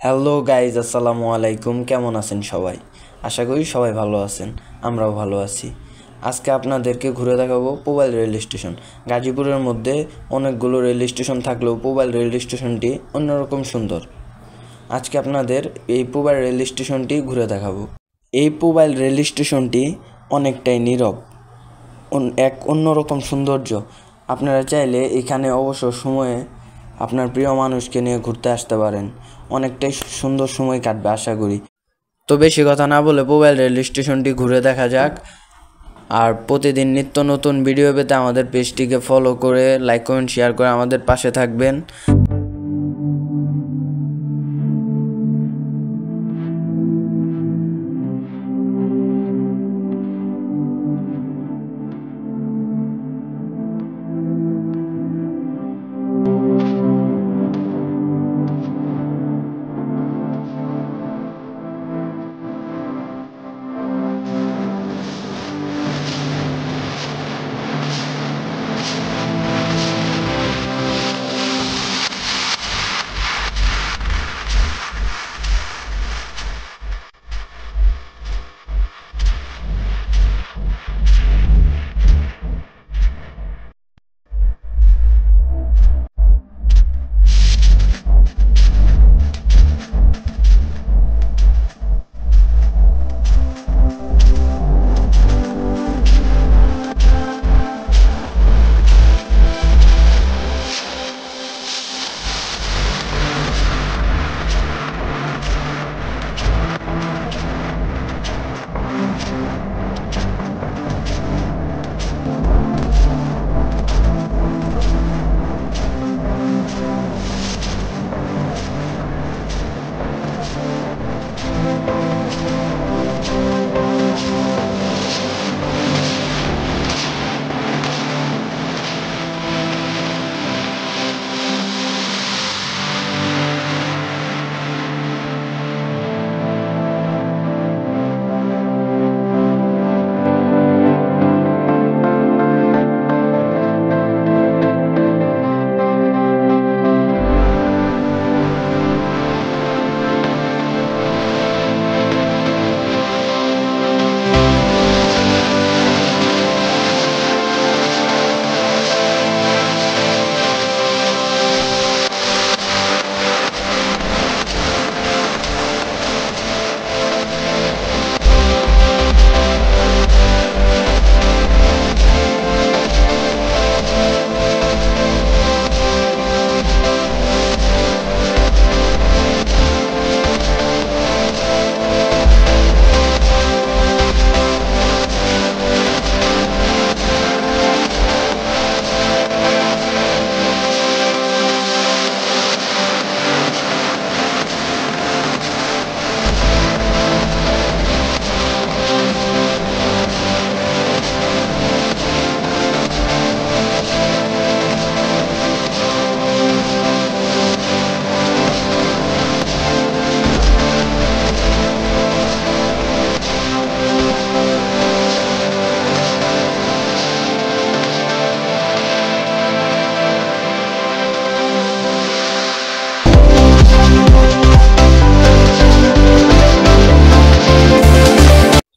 Hello guys, আসসালামু আলাইকুম। কেমন আছেন সবাই? আশা করি সবাই ভালো আছেন, আমরাও ভালো আছি। আজকে আপনাদেরকে ঘুরে দেখাবো পোবাইল রেল স্টেশন। গাজীপুরের মধ্যে অনেকগুলো রেল স্টেশন থাকলেও পোবাইল রেল স্টেশনটি অন্যরকম সুন্দর। আজকে আপনাদের এই পোবাইল রেল স্টেশনটি ঘুরে দেখাবো। এই পোবাইল রেল স্টেশনটি অনেকটাই নীরব, এক অন্যরকম সৌন্দর্য। আপনারা চাইলে এখানে অবসর সময়ে আপনার প্রিয় মানুষকে নিয়ে ঘুরতে আসতে পারেন। অনেকটাই সুন্দর সময় কাটবে আশা করি। তো বেশি কথা না বলে পোবাইল রেল স্টেশনটি ঘুরে দেখা যাক। আর প্রতিদিন নিত্য নতুন ভিডিও পেতে আমাদের পেজটিকে ফলো করে লাইক কমেন্ট শেয়ার করে আমাদের পাশে থাকবেন।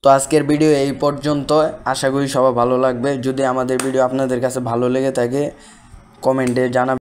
তো আজকের ভিডিও এই পর্যন্ত। আশা করি সবার ভালো লাগবে। যদি আমাদের ভিডিও আপনাদের কাছে ভালো লেগে থাকে কমেন্টে জানাবেন।